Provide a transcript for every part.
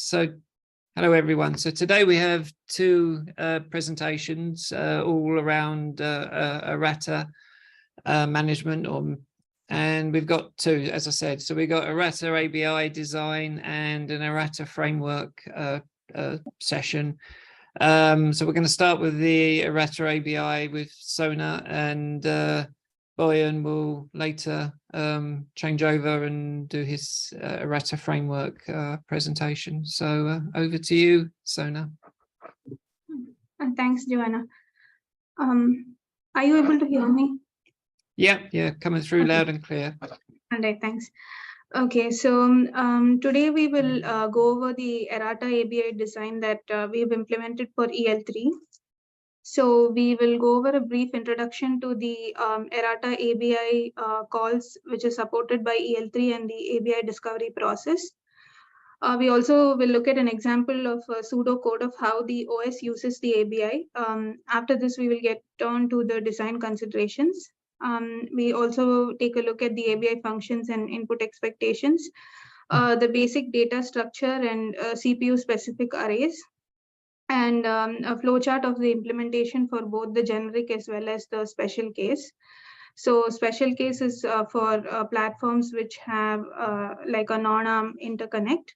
So hello everyone. So today we have two presentations all around Errata management, and we've got two, as I said. So we've got Errata ABI design and an Errata framework session. So we're going to start with the Errata ABI with Sona, and Boyan will later change over and do his Errata framework presentation. So over to you, Sona. Thanks, Joanna. Are you able to hear me? Yeah, coming through loud and clear. All right, thanks. Okay, so today we will go over the Errata ABI design that we've implemented for EL3. So we will go over a brief introduction to the Errata ABI calls, which is supported by EL3 and the ABI discovery process. We also will look at an example of a pseudo code of how the OS uses the ABI. After this, we will get on to the design considerations. We also take a look at the ABI functions and input expectations, the basic data structure and CPU-specific arrays, and a flowchart of the implementation for both the generic as well as the special case. So special case is for platforms which have like a non-ARM interconnect,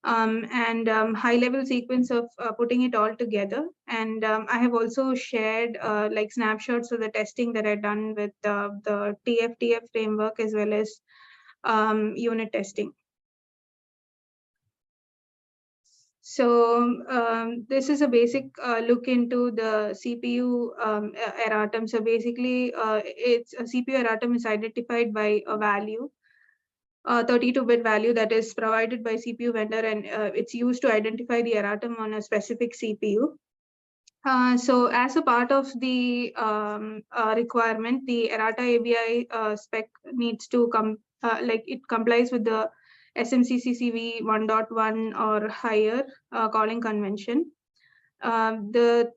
and high-level sequence of putting it all together. And I have also shared like snapshots of the testing that I've done with the TFTF framework as well as unit testing. So this is a basic look into the CPU erratum. So basically, it's a CPU erratum is identified by a value, 32-bit value that is provided by CPU vendor, and it's used to identify the erratum on a specific CPU. So as a part of the requirement, the Errata ABI spec needs to it complies with the SMCCCV 1.1 or higher calling convention. The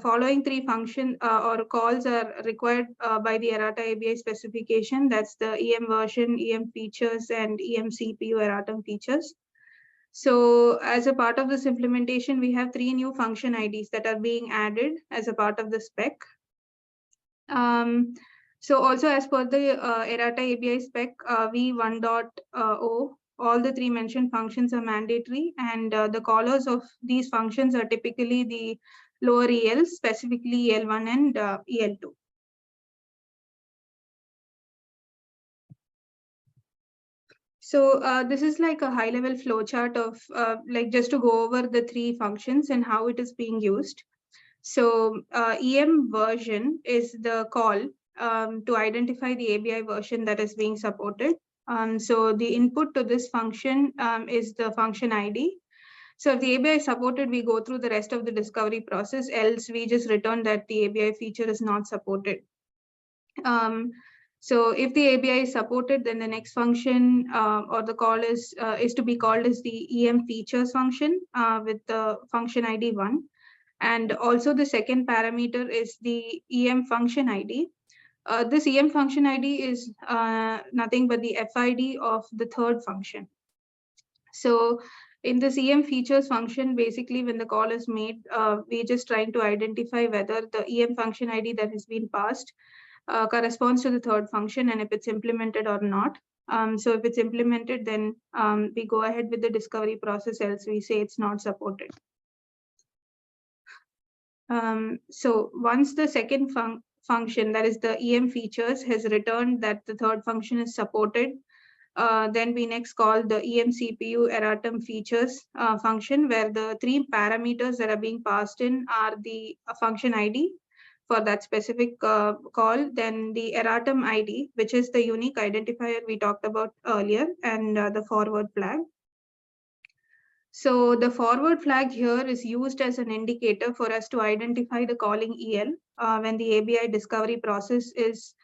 following three function or calls are required by the Errata ABI specification. That's the EM version, EM features, and EM CPU erratum features. So as a part of this implementation, we have three new function IDs that are being added as a part of the spec. So also as per the Errata ABI spec v1.0, all the three mentioned functions are mandatory, and the callers of these functions are typically the lower ELs, specifically EL1 and EL2. So this is like a high-level flowchart of like just to go over the three functions and how it is being used. So EM version is the call to identify the ABI version that is being supported. So the input to this function is the function ID. So if the ABI is supported, we go through the rest of the discovery process, else we just return that the ABI feature is not supported. So if the ABI is supported, then the next function or the call is to be called as the EM features function with the function ID 1. And also the second parameter is the EM function ID. This EM function ID is nothing but the FID of the third function. So in this EM features function, basically when the call is made, we're just trying to identify whether the EM function ID that has been passed corresponds to the third function and if it's implemented or not. So if it's implemented, then we go ahead with the discovery process, else we say it's not supported. So once the second function, that is the EM features, has returned that the third function is supported, then we next call the EM CPU erratum features function, where the three parameters that are being passed in are the function ID for that specific call, then the erratum ID, which is the unique identifier we talked about earlier, and the forward flag. So the forward flag here is used as an indicator for us to identify the calling EL when the ABI discovery process is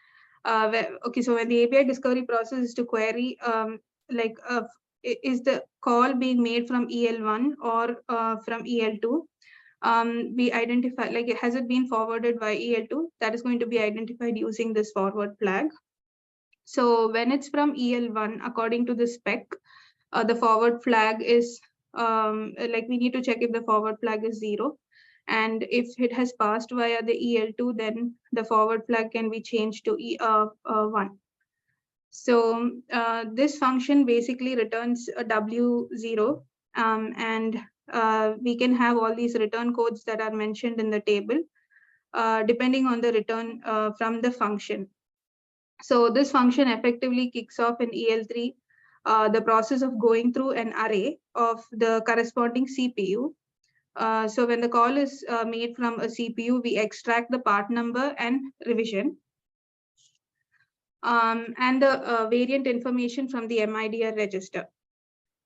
okay. So when the ABI discovery process is to query is the call being made from EL1 or from EL2, we identify like has it been forwarded by EL2, that is going to be identified using this forward flag. So when it's from EL1, according to the spec, the forward flag is like we need to check if the forward flag is 0. And if it has passed via the EL2, then the forward flag can be changed to 1. So this function basically returns a W0, and we can have all these return codes that are mentioned in the table, depending on the return from the function. So this function effectively kicks off in EL3 the process of going through an array of the corresponding CPU. So when the call is made from a CPU, we extract the part number and revision, and the variant information from the MIDR register.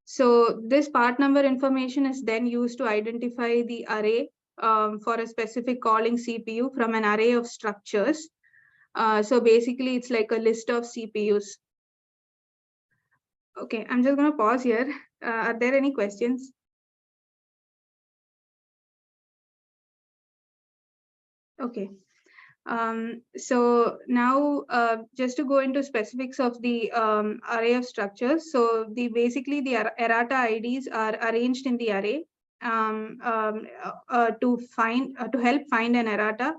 So this part number information is then used to identify the array for a specific calling CPU from an array of structures. So basically, it's like a list of CPUs. Okay, I'm just going to pause here. Are there any questions? Okay. So now just to go into specifics of the array of structures. So basically the errata IDs are arranged in the array to help find an errata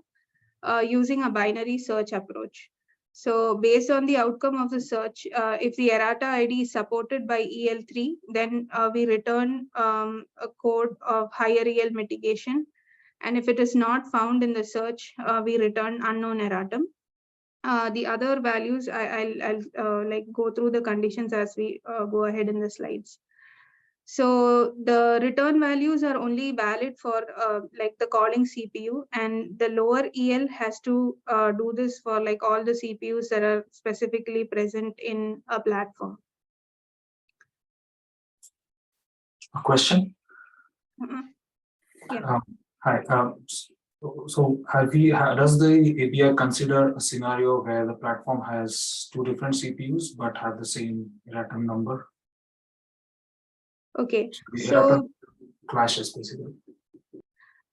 using a binary search approach. So based on the outcome of the search, if the errata ID is supported by EL3, then we return a code of higher EL mitigation. And if it is not found in the search, we return unknown erratum. The other values, I'll like go through the conditions as we go ahead in the slides. So the return values are only valid for like the calling CPU, and the lower EL has to do this for like all the CPUs that are specifically present in a platform. A question? Yeah. Hi. So does the API consider a scenario where the platform has two different CPUs but have the same erratum number? Okay. The so erratum clashes basically.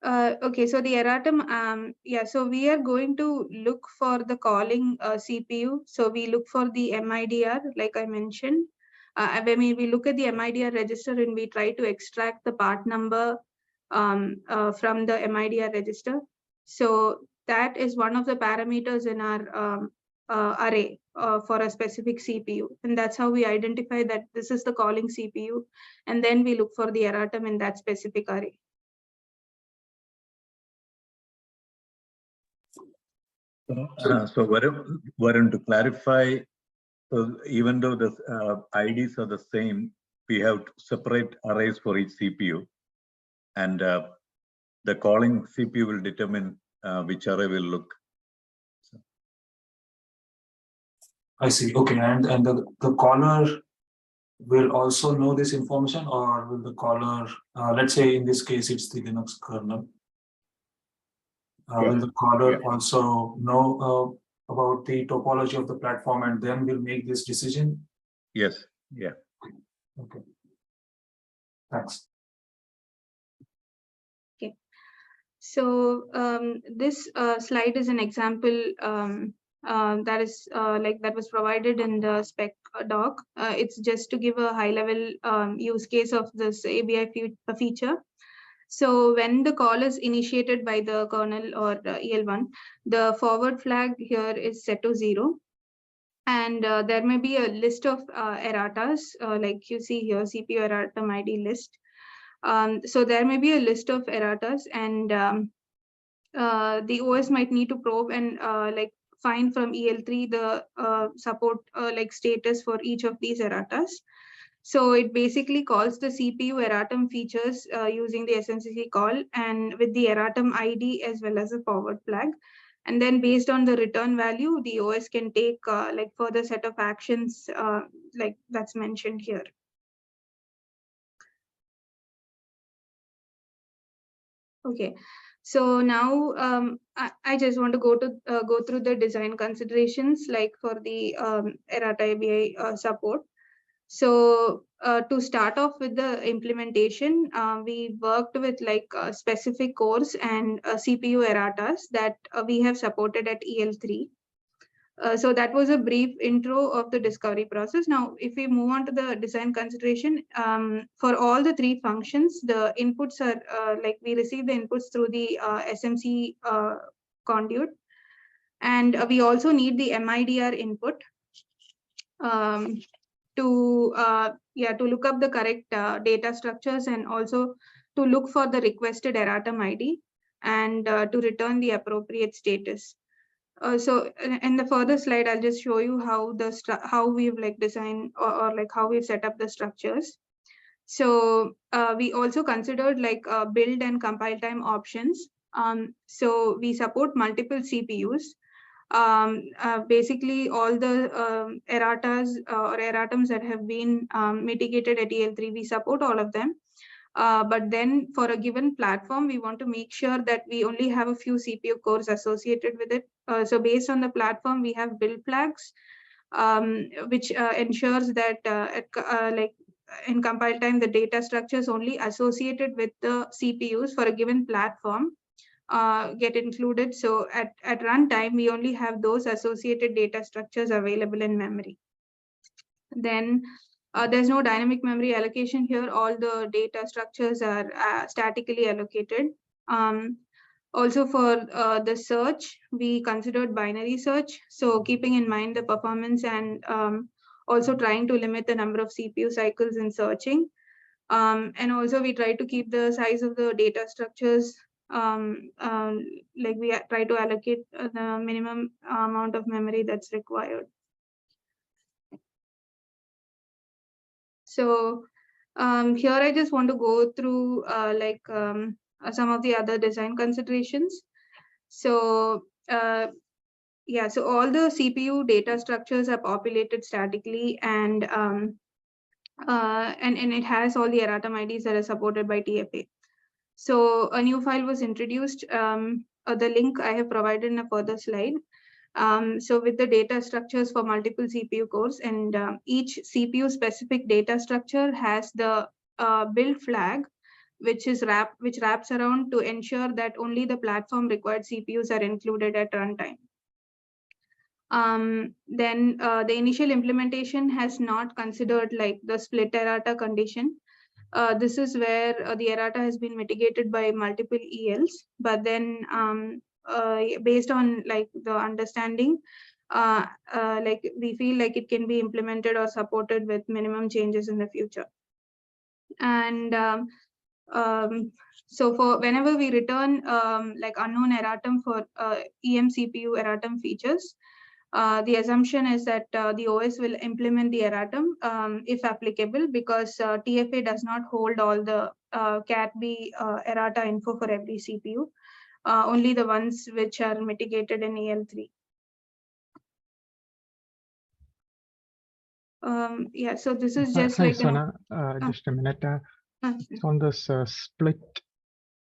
Okay, so the erratum, yeah, so we are going to look for the calling CPU. So we look for the MIDR, like I mentioned. I mean, we look at the MIDR register and we try to extract the part number from the MIDR register. So that is one of the parameters in our array for a specific CPU. And that's how we identify that this is the calling CPU. And then we look for the erratum in that specific array. So Varun, to clarify, so even though the IDs are the same, we have separate arrays for each CPU, and the calling CPU will determine which array will look. I see. Okay, and the caller will also know this information, or will the caller, let's say in this case it's the Linux kernel, will the caller also know about the topology of the platform and then will make this decision? Yes. Yeah. Okay. Thanks. Okay. So this slide is an example that is that was provided in the spec doc. It's just to give a high level use case of this ABI feature. So when the call is initiated by the kernel or EL1, the forward flag here is set to 0. And there may be a list of erratas, like you see here, CPU erratum ID list. So there may be a list of erratas, and the OS might need to probe and like find from EL3 the support like status for each of these erratas. So it basically calls the CPU erratum features using the SNCC call and with the erratum ID as well as a forward flag. And then based on the return value, the OS can take like further set of actions like that's mentioned here. Okay, so now I just want to go through the design considerations like for the Errata ABI support. So to start off with the implementation, we worked with like specific cores and CPU erratas that we have supported at EL3. So that was a brief intro of the discovery process. Now, if we move on to the design consideration, for all the three functions, the inputs are like we receive the inputs through the SMC conduit, and we also need the MIDR input to look up the correct data structures, and also to look for the requested erratum ID, and to return the appropriate status. So in the further slide, I'll just show you how we've like designed or like how we've set up the structures. So we also considered like build and compile time options. So we support multiple CPUs. Basically all the erratas or erratums that have been mitigated at EL3, we support all of them. But then for a given platform, we want to make sure that we only have a few CPU cores associated with it. So based on the platform, we have build flags, which ensures that like in compile time, the data structures only associated with the CPUs for a given platform get included. So at runtime, we only have those associated data structures available in memory. Then there's no dynamic memory allocation here. All the data structures are statically allocated. Also for the search, we considered binary search. So keeping in mind the performance and also trying to limit the number of CPU cycles in searching. And also we try to keep the size of the data structures, like we try to allocate the minimum amount of memory that's required. So here I just want to go through some of the other design considerations. So yeah, so all the CPU data structures are populated statically, and it has all the erratum IDs that are supported by TFA. So a new file was introduced. The link I have provided in a further slide. So with the data structures for multiple CPU cores, and each CPU specific data structure has the build flag, which wraps around to ensure that only the platform required CPUs are included at runtime. Then the initial implementation has not considered like the split errata condition. This is where the errata has been mitigated by multiple ELs, but then based on like the understanding, like we feel like it can be implemented or supported with minimum changes in the future. And so for whenever we return like unknown erratum for EM CPU erratum features, the assumption is that the OS will implement the erratum if applicable, because TFA does not hold all the CAT-B errata info for every CPU, only the ones which are mitigated in EL3. Yeah, so this is just Hi, like Sona. Just a minute. On this split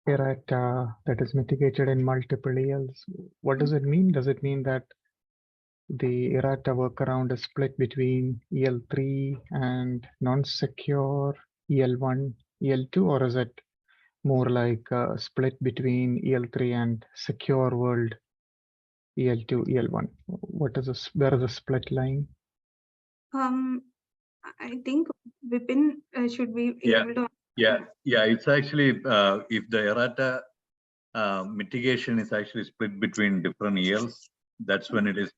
errata that is mitigated in multiple ELs, what does it mean? Does it mean that the errata workaround is split between EL3 and non-secure EL1, EL2, or is it more like split between EL3 and secure world EL2, EL1? What is this? Where is the split lying? I think Vipin should be able to. Yeah. It's actually if the errata mitigation is actually split between different ELs, that's when it is.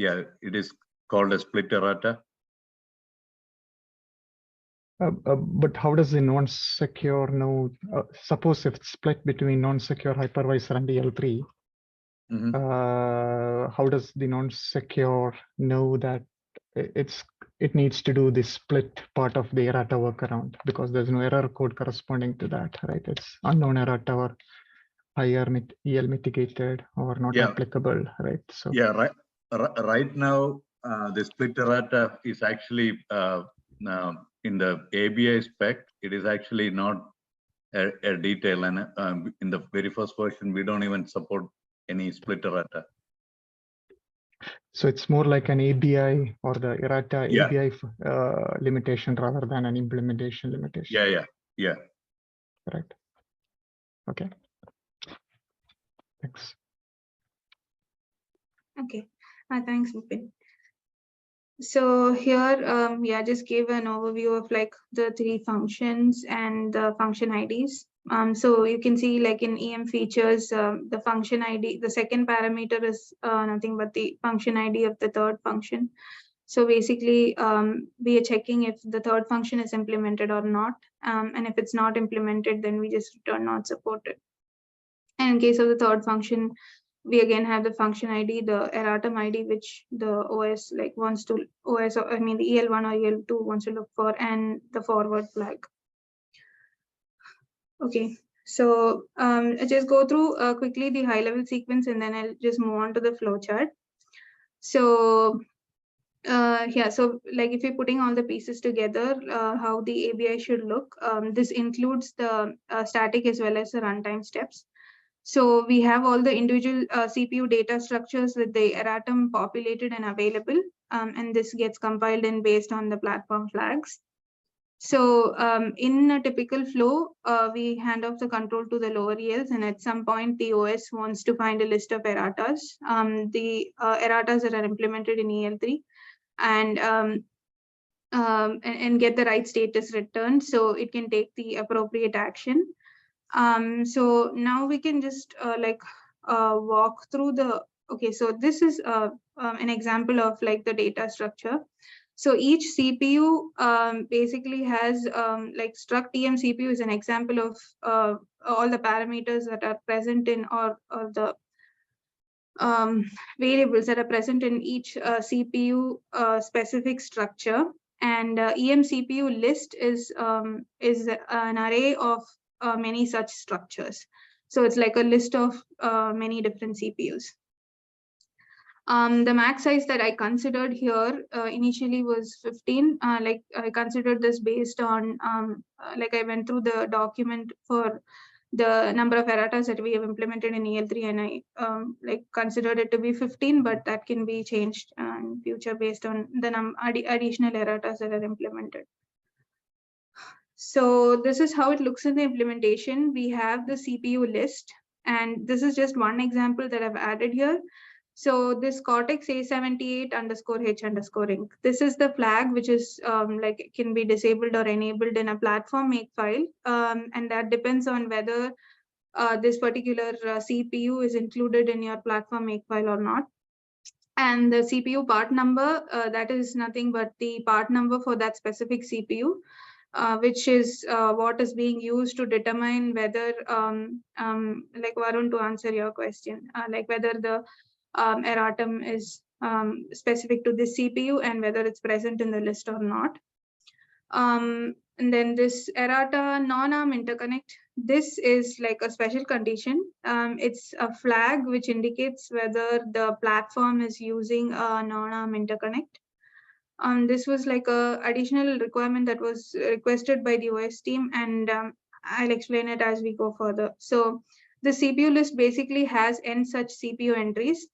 Yeah, it is called a split errata. But how does the non-secure node, suppose if it's split between non-secure hypervisor and EL3, how does the non-secure know that it needs to do the split part of the errata workaround? Because there's no error code corresponding to that, right? It's unknown errata or higher EL mitigated or not applicable, right? So yeah, right now the split errata is actually in the ABI spec. It is actually not a detail, and in the very first version we don't even support any split errata. So it's more like an ABI or the errata ABI limitation rather than an implementation limitation. Yeah. Right. Okay. Thanks. Okay. Thanks, Bipin. So here, yeah, just gave an overview of like the three functions and the function IDs. So you can see like in EM features, the function ID, the second parameter is nothing but the function ID of the third function. So basically, we are checking if the third function is implemented or not. And if it's not implemented, then we just return not supported. And in case of the third function, we again have the function ID, the erratum ID, which the OS like wants to OS, or I mean the EL1 or EL2 wants to look for, and the forward flag. Okay, so I'll just go through quickly the high level sequence, and then I'll just move on to the flow chart. So yeah, so like if you're putting all the pieces together, how the ABI should look, this includes the static as well as the runtime steps. So we have all the individual CPU data structures with the erratum populated and available, and this gets compiled and based on the platform flags. So in a typical flow, we hand off the control to the lower ELs, and at some point the OS wants to find a list of erratas, the erratas that are implemented in EL3, and get the right status returned so it can take the appropriate action. So now we can just walk through the, okay, so this is an example of like the data structure. So each CPU basically has like struct TM CPU is an example of all the parameters that are present in or the variables that are present in each CPU specific structure. And EM CPU list is an array of many such structures. So it's like a list of many different CPUs. The max size that I considered here initially was 15. Like I considered this based on like I went through the document for the number of erratas that we have implemented in EL3, and I like considered it to be 15, but that can be changed in future based on the additional erratas that are implemented. So this is how it looks in the implementation. We have the CPU list, and this is just one example that I've added here. So this Cortex A78_H_inc. This is the flag which is like can be disabled or enabled in a platform makefile, and that depends on whether this particular CPU is included in your platform makefile or not. And the CPU part number, that is nothing but the part number for that specific CPU. Which is what is being used to determine whether, like Varun, to answer your question, like whether the erratum is specific to this CPU and whether it's present in the list or not. And then this errata non-arm interconnect, this is like a special condition. It's a flag which indicates whether the platform is using a non-arm interconnect. This was like a additional requirement that was requested by the OS team, and I'll explain it as we go further. So the CPU list basically has n such CPU entries.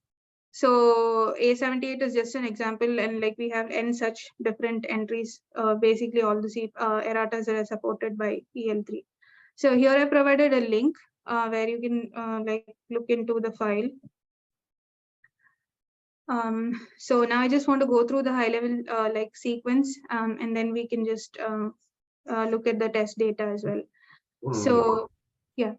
So A78 is just an example, and like we have n such different entries, basically all the erratas that are supported by EL3. So here I provided a link where you can like look into the file. So now I just want to go through the high level like sequence, and then we can just look at the test data as well. So yeah.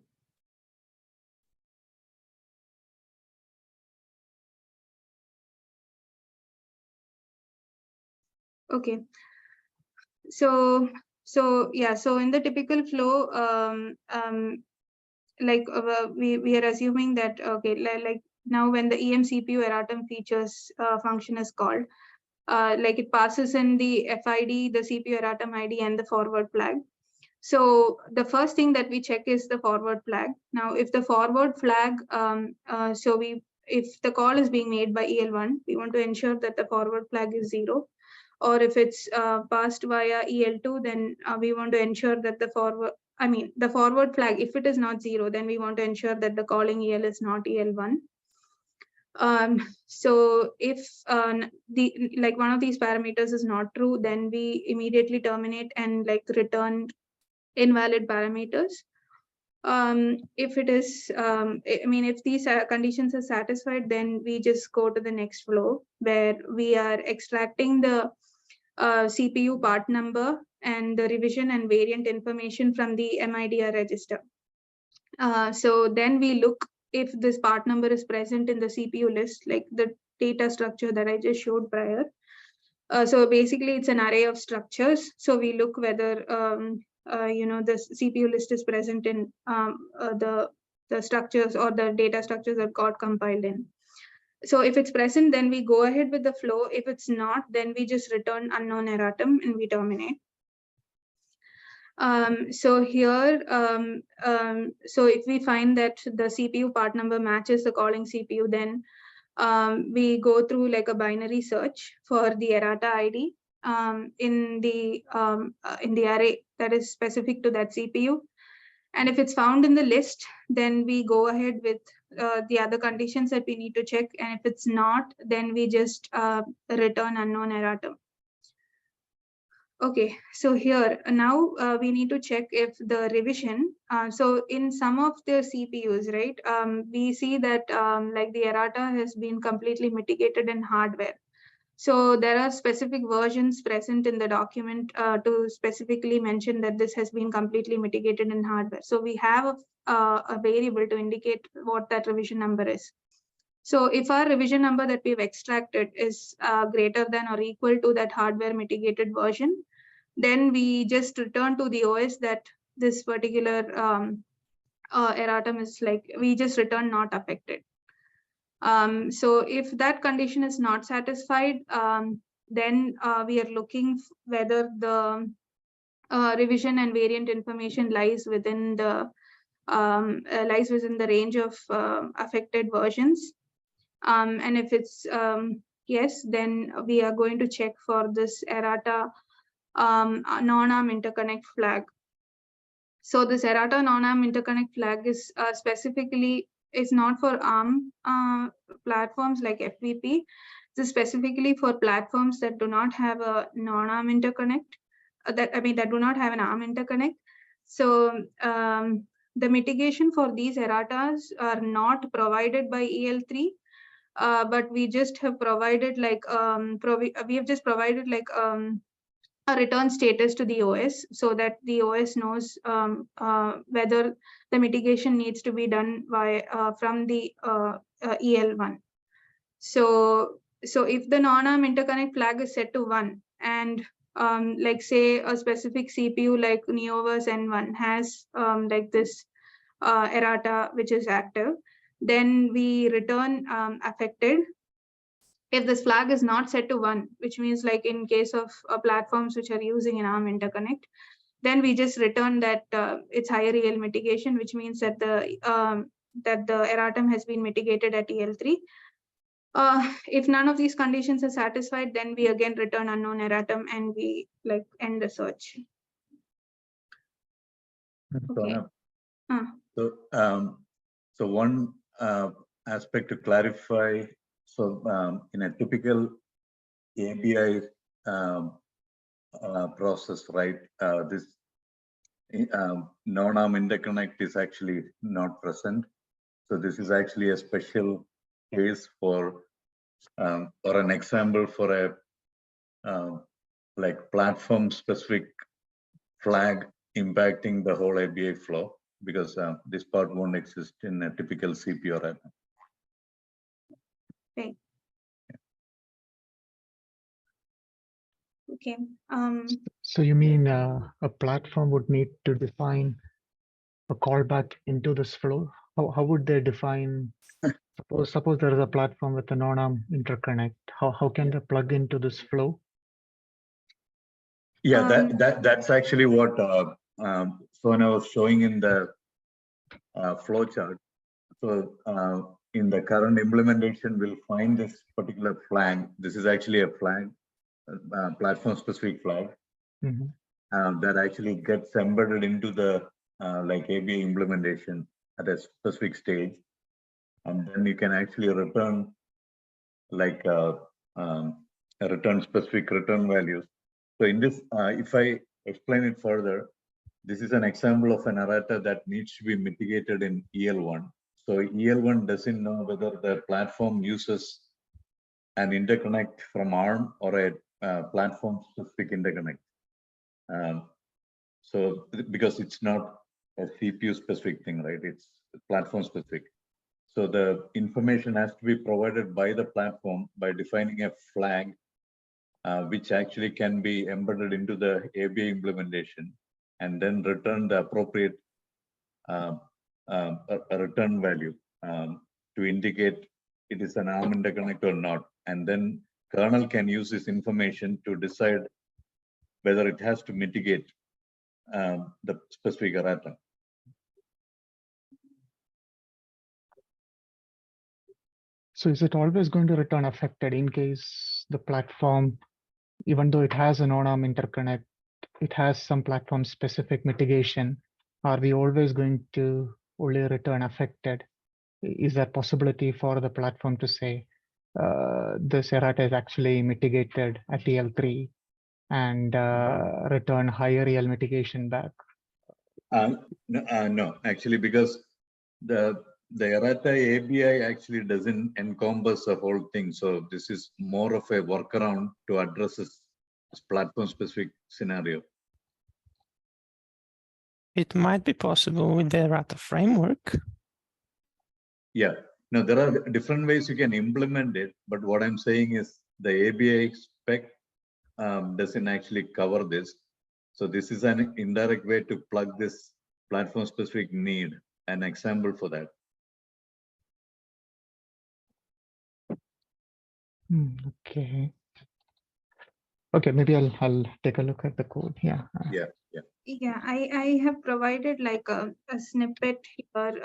Okay. So yeah, so in the typical flow, like we are assuming that, okay, like now when the EM CPU erratum features function is called, like it passes in the FID, the CPU erratum ID, and the forward flag. So the first thing that we check is the forward flag. Now, if the forward flag, if the call is being made by EL1, we want to ensure that the forward flag is 0. Or if it's passed via EL2, then we want to ensure that the forward flag, if it is not 0, then we want to ensure that the calling EL is not EL1. So if like one of these parameters is not true, then we immediately terminate and like return invalid parameters. If it is, I mean, if these conditions are satisfied, then we just go to the next flow where we are extracting the CPU part number and the revision and variant information from the MIDR register. So then we look if this part number is present in the CPU list, like the data structure that I just showed prior. So basically it's an array of structures. So we look whether the CPU list is present in the structures or the data structures that got compiled in. So if it's present, then we go ahead with the flow. If it's not, then we just return unknown erratum and we terminate. So here, so if we find that the CPU part number matches the calling CPU, then we go through like a binary search for the errata ID in the array that is specific to that CPU. And if it's found in the list, then we go ahead with the other conditions that we need to check. And if it's not, then we just return unknown erratum. Okay, so here now we need to check if the revision. So in some of the CPUs, right, we see that like the errata has been completely mitigated in hardware. So there are specific versions present in the document to specifically mention that this has been completely mitigated in hardware. So we have a variable to indicate what that revision number is. So if our revision number that we've extracted is greater than or equal to that hardware mitigated version, then we just return to the OS that this particular erratum is like, we just return not affected. So if that condition is not satisfied, then we are looking whether the revision and variant information lies within the range of affected versions. And if it's yes, then we are going to check for this errata non-ARM interconnect flag. So this errata non-ARM interconnect flag is specifically is not for ARM platforms like FVP. This is specifically for platforms that do not have a non-ARM interconnect. That do not have an ARM interconnect. So the mitigation for these erratas are not provided by EL3, but we just have provided like we have just provided like a return status to the OS so that the OS knows whether the mitigation needs to be done by from the EL1. So if the non-ARM interconnect flag is set to 1 and like say a specific CPU like Neoverse N1 has like this errata which is active, then we return affected. If this flag is not set to 1, which means like in case of platforms which are using an ARM interconnect, then we just return that it's higher EL mitigation, which means that the erratum has been mitigated at EL3. If none of these conditions are satisfied, then we again return unknown erratum and we like end the search. Okay. So one aspect to clarify. So in a typical ABI process, right, this non-ARM interconnect is actually not present. So this is actually a special case for or an example for a like platform specific flag impacting the whole ABI flow, because this part won't exist in a typical CPU errata. Right. Okay. So you mean a platform would need to define a callback into this flow? How would they define? Suppose there is a platform with a non-ARM interconnect. How can they plug into this flow? Yeah, that's actually what Sona was showing in the flow chart. So in the current implementation, we'll find this particular flag. This is actually a flag, platform specific flag, that actually gets embedded into the like ABI implementation at a specific stage. And then you can actually return like return specific return values. So in this, if I explain it further, this is an example of an errata that needs to be mitigated in EL1. So EL1 doesn't know whether the platform uses an interconnect from ARM or a platform-specific interconnect. So because it's not a CPU-specific thing, right? It's platform-specific. So the information has to be provided by the platform by defining a flag, which actually can be embedded into the ABI implementation, and then return the appropriate a return value to indicate it is an ARM interconnect or not. And then kernel can use this information to decide whether it has to mitigate the specific errata. So is it always going to return affected in case the platform, even though it has a non-ARM interconnect, it has some platform specific mitigation? Are we always going to only return affected? Is there possibility for the platform to say this errata is actually mitigated at EL3 and return higher EL mitigation back? No, actually, because the errata ABI actually doesn't encompass the whole thing. So this is more of a workaround to address this platform specific scenario. It might be possible with the Errata framework. Yeah, no, there are different ways you can implement it, but what I'm saying is the ABI spec doesn't actually cover this. So this is an indirect way to plug this platform specific need, an example for that. Okay. Okay, maybe I'll take a look at the code. Yeah. Yeah, I have provided like a snippet here.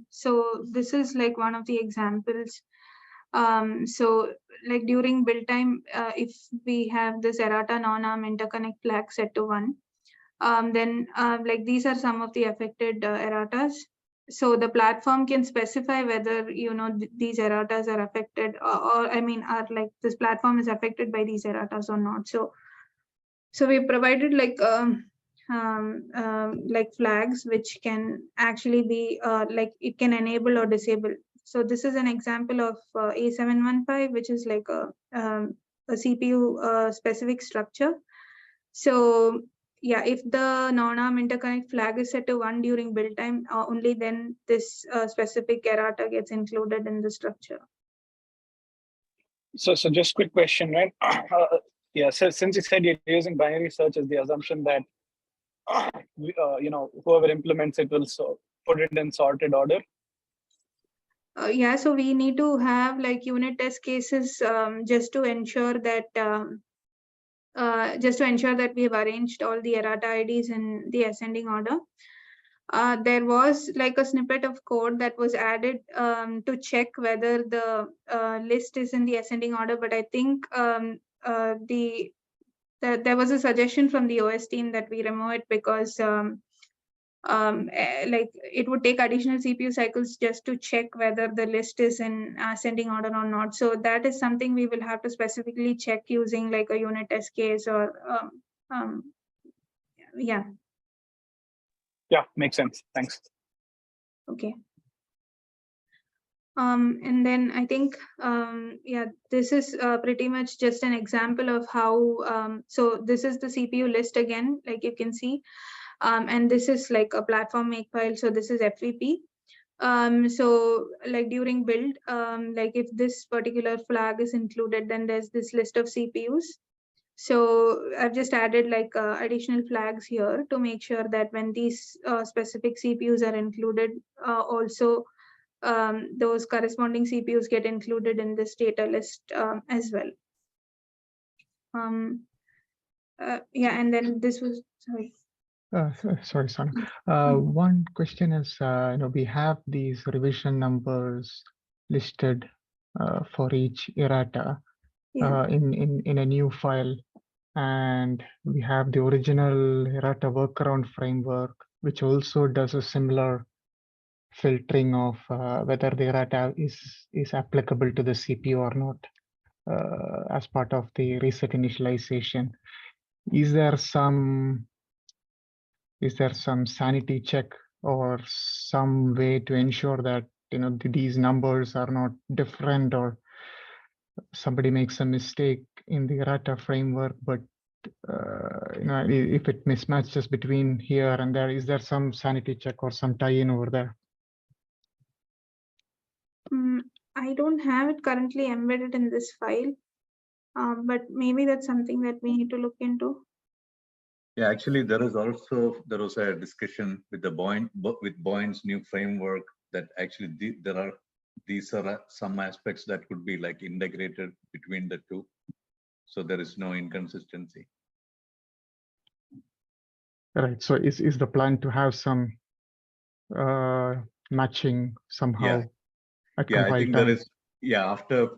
So this is like one of the examples. So like during build time, if we have this errata non-ARM interconnect flag set to 1, then like these are some of the affected erratas. So the platform can specify whether these erratas are affected or I mean are like this platform is affected by these erratas or not. So we provided like flags which can actually be like it can enable or disable. So this is an example of A715, which is like a CPU specific structure. So yeah, if the non-ARM interconnect flag is set to 1 during build time, only then this specific errata gets included in the structure. So just quick question, right? Yeah, so since you said you're using binary search as the assumption that whoever implements it will put it in sorted order. Yeah, so we need to have like unit test cases just to ensure that we have arranged all the errata IDs in the ascending order. There was like a snippet of code that was added to check whether the list is in the ascending order, but I think there was a suggestion from the OS team that we remove it because like it would take additional CPU cycles just to check whether the list is in ascending order or not. So that is something we will have to specifically check using like a unit test case or yeah. Yeah, makes sense. Thanks. Okay. And then I think, yeah, this is pretty much just an example of how, so this is the CPU list again, like you can see, and this is like a platform makefile. So this is FVP. So like during build, like if this particular flag is included, then there's this list of CPUs. So I've just added like additional flags here to make sure that when these specific CPUs are included, also those corresponding CPUs get included in this data list as well. Yeah, and then this was, sorry. Sorry, Sonu. One question is, we have these revision numbers listed for each errata in a new file, and we have the original errata workaround framework, which also does a similar filtering of whether the errata is applicable to the CPU or not as part of the reset initialization. Is there some is there some sanity check or some way to ensure that, you know, these numbers are not different, or somebody makes a mistake in the Errata framework, but you know, if it mismatches between here and there, is there some sanity check or some tie-in over there? I don't have it currently embedded in this file, but maybe that's something that we need to look into. Yeah, actually, there was a discussion with Boyan's new framework that actually these are some aspects that could be like integrated between the two, so there is no inconsistency. Right. So is the plan to have some matching somehow at Yeah, I compile think time? there is. Yeah, after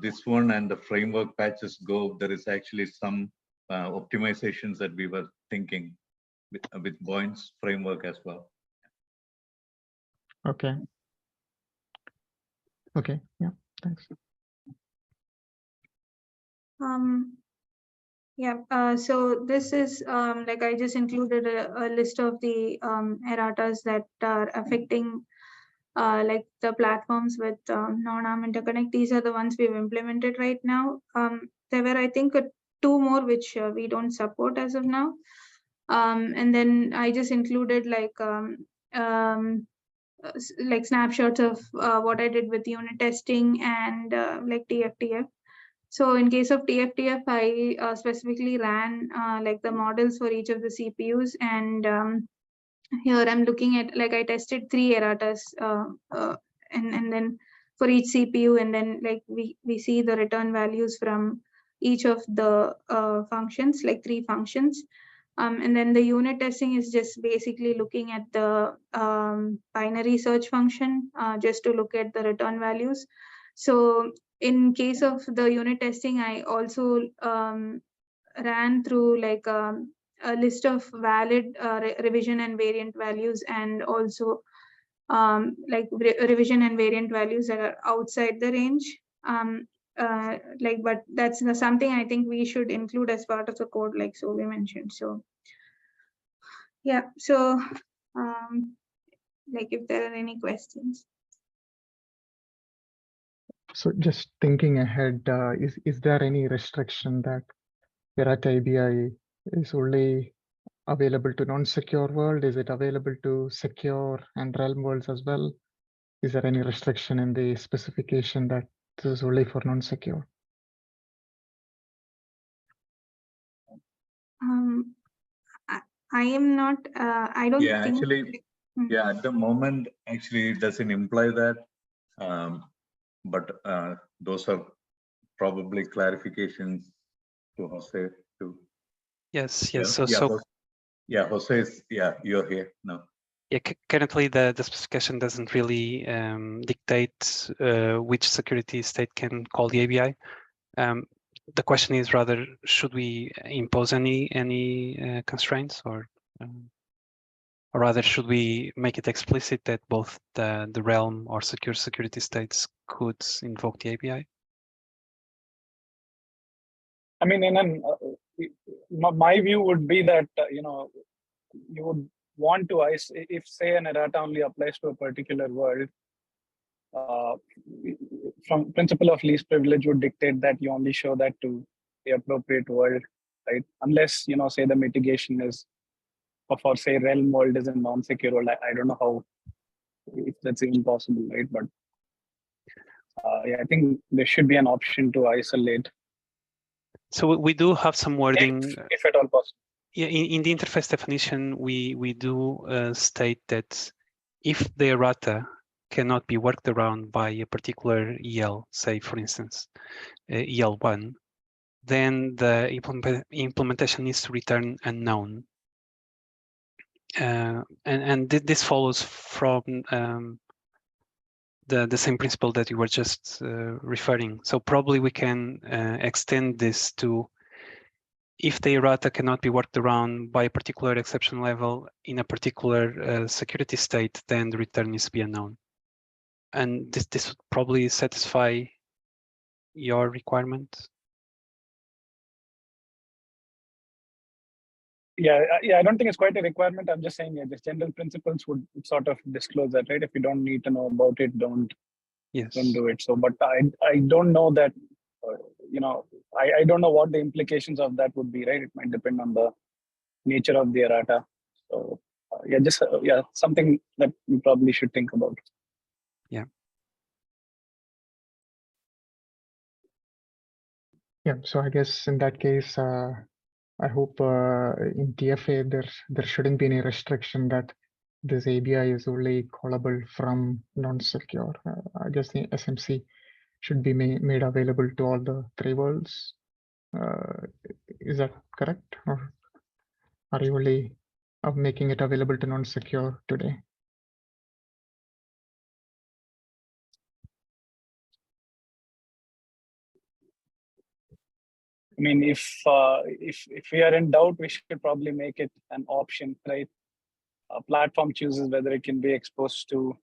this one and the framework patches go, there is actually some optimizations that we were thinking with Boyan's framework as well. Okay. Okay. Yeah. Thanks. Yeah, so this is like I just included a list of the erratas that are affecting like the platforms with non-ARM interconnect. These are the ones we've implemented right now. There were, I think, two more which we don't support as of now. And then I just included like snapshots of what I did with unit testing and like TFTF. So in case of TFTF, I specifically ran like the models for each of the CPUs, and here I'm looking at, like, I tested 3 erratas and then for each CPU, and then like we see the return values from each of the functions, like 3 functions. And then the unit testing is just basically looking at the binary search function just to look at the return values. So in case of the unit testing, I also ran through like a list of valid revision and variant values, and also like revision and variant values that are outside the range. Like, but that's something I think we should include as part of the code, like so we mentioned. So yeah, so like if there are any questions. So just thinking ahead, is there any restriction that Errata ABI is only available to non-secure world? Is it available to secure and realm worlds as well? Is there any restriction in the specification that this is only for non-secure? I am not, I don't Yeah, think. actually, yeah, at the moment, actually, it doesn't imply that. But those are probably clarifications to Jose too. Yes, Yeah, yes. So, yeah, so yeah, Jose is, yeah, you're here now. yeah, currently the specification doesn't really dictate which security state can call the ABI. The question is rather, should we impose any constraints, or rather should we make it explicit that both the realm or secure security states could invoke the ABI? I mean, my view would be that you would want to if say an errata only applies to a particular world, from principle of least privilege would dictate that you only show that to the appropriate world, right? Unless say the mitigation is for say realm world is a non-secure world. I don't know how, if that's even possible, right? But yeah, I think there should be an option to isolate. So we do have some wording, if at all possible. Yeah, in the interface definition, we do state that if the errata cannot be worked around by a particular EL, say for instance, EL1, then the implementation needs to return unknown. And this follows from the same principle that you were just referring. So probably we can extend this to, if the errata cannot be worked around by a particular exception level in a particular security state, then the return needs to be unknown. And this would probably satisfy your requirement. I don't think it's quite a requirement. I'm just saying, just general principles would sort of disclose that, right? If you don't need to know about it, don't do it. So, but I don't know that, I don't know what the implications of that would be, right? It might depend on the nature of the errata. So, something that you probably should think about. Yeah, so I guess in that case, I hope in TFA there shouldn't be any restriction that this ABI is only callable from non-secure. I guess the SMC should be made available to all the 3 worlds. Is that correct? Or are you only making it available to non-secure today? I mean, if we are in doubt, we should probably make it an option, right? A platform chooses whether it can be exposed to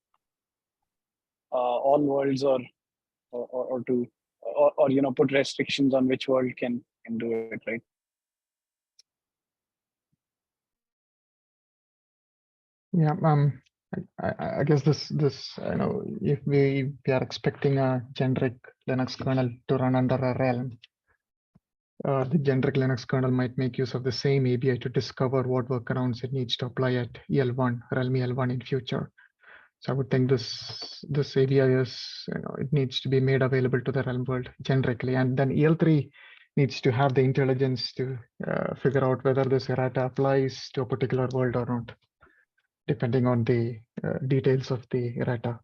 all worlds or put restrictions on which world can do it, right? Yeah, I guess this if we are expecting a generic Linux kernel to run under a realm, the generic Linux kernel might make use of the same ABI to discover what workarounds it needs to apply at EL1, realm EL1 in future. So I would think this ABI is, it needs to be made available to the realm world generically, and then EL3 needs to have the intelligence to figure out whether this errata applies to a particular world or not, depending on the details of the errata.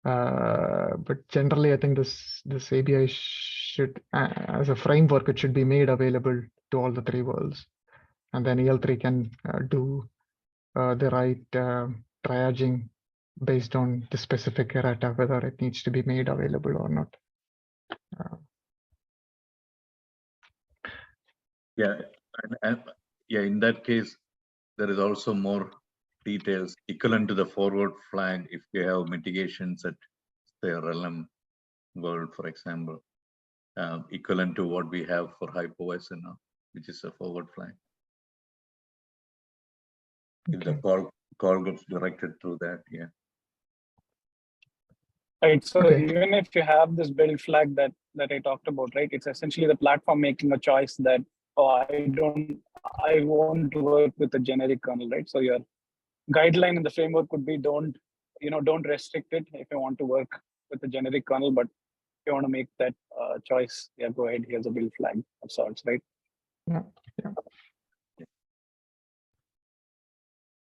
But generally, I think this ABI should, as a framework, it should be made available to all the 3 worlds, and then EL3 can do the right triaging based on the specific errata, whether it needs to be made available or not. In that case, there is also more details equivalent to the forward flag if we have mitigations at, say, realm world, for example, equivalent to what we have for hypervisor now, which is a forward flag. Okay. If the call gets directed through that, Right. So even if you have this build flag that I talked about, right, it's essentially the platform making a choice that, I won't work with a generic kernel, right? So your guideline in the framework could be don't restrict it if you want to work with a generic kernel, but if you want to make that choice, go ahead, here's a build flag of sorts, right? Yeah.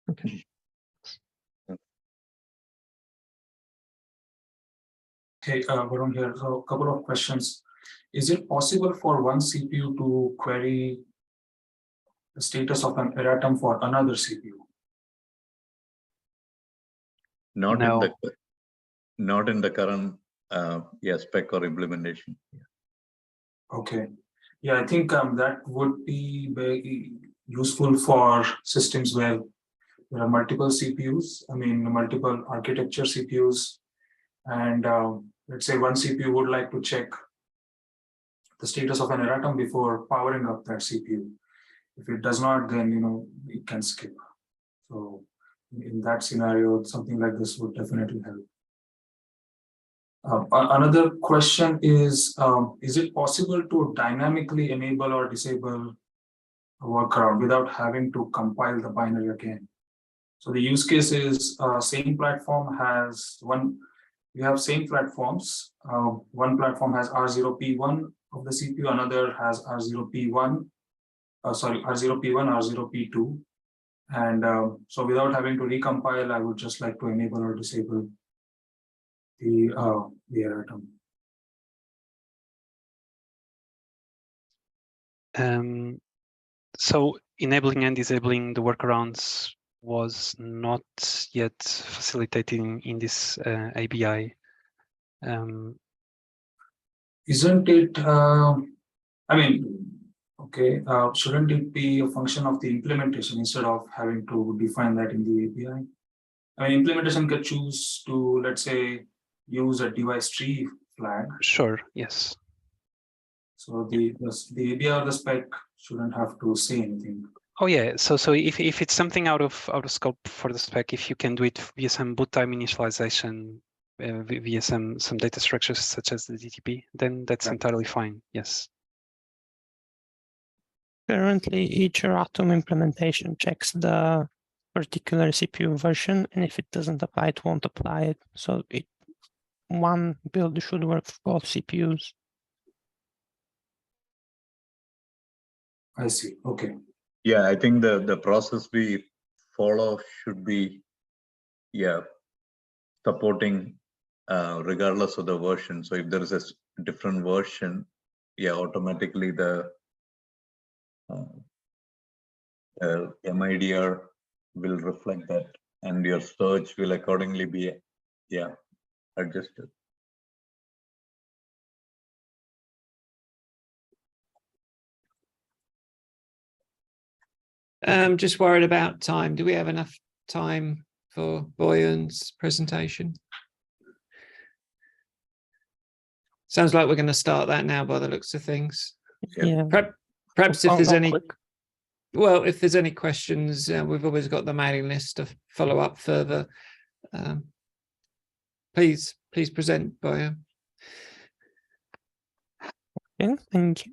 Okay. Hey, Varun here. So a couple of questions. Is it possible for one CPU to query the status of an erratum for another CPU? Not in the current spec or implementation. Okay. Yeah, I think that would be very useful for systems where there are multiple CPUs, multiple architecture CPUs, and let's say one CPU would like to check the status of an erratum before powering up that CPU. If it does not, then it can skip. So in that scenario, something like this would definitely help. Another question is it possible to dynamically enable or disable a workaround without having to compile the binary again? So the use case is same platform has we have same platforms. One platform has R0P1 of the CPU, another has R0P1, R0P1, R0P2. And so without having to recompile, I would just like to enable or disable the erratum. So enabling and disabling the workarounds was not yet facilitating in this ABI. Isn't it? Shouldn't it be a function of the implementation instead of having to define that in the API? Implementation can choose to, let's say, use a device tree flag. Sure. Yes. So the ABI or the spec shouldn't have to say anything. Oh yeah, so if it's something out of scope for the spec, if you can do it via some boot time initialization, via some data structures such as the DTP, then that's entirely fine. Yes. Currently, each Erratum implementation checks the particular CPU version, and if it doesn't apply, it won't apply it. So one build should work for both CPUs. I see. Okay. Yeah, I think the process we follow should be, yeah, supporting regardless of the version. So if there is a different version, yeah, automatically the MIDR will reflect that, and your search will accordingly be, yeah, adjusted. I'm just worried about time. Do we have enough time for Boyan's presentation? Sounds like we're going to start that now by the looks of things. Yeah. Perhaps if Oh, there's not any, quick. well, if there's any questions, we've always got the mailing list to follow up further. Please present, Boyan. Yeah, thank you.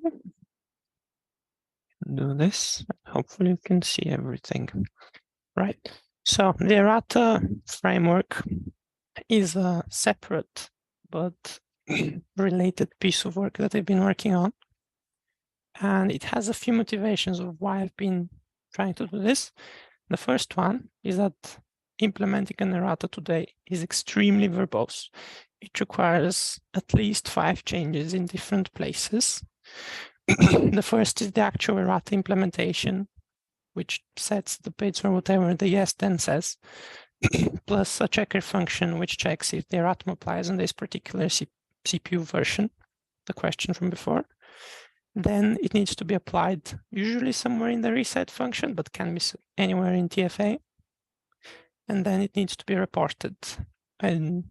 Do this. Hopefully you can see everything. Right. So the Errata framework is a separate but related piece of work that I've been working on. And it has a few motivations of why I've been trying to do this. The first one is that implementing an Errata today is extremely verbose. It requires at least 5 changes in different places. The first is the actual Errata implementation, which sets the bits or whatever the yes then says, plus a checker function which checks if the Erratum applies on this particular CPU version, the question from before. Then it needs to be applied usually somewhere in the reset function, but can be anywhere in TFA. And then it needs to be reported and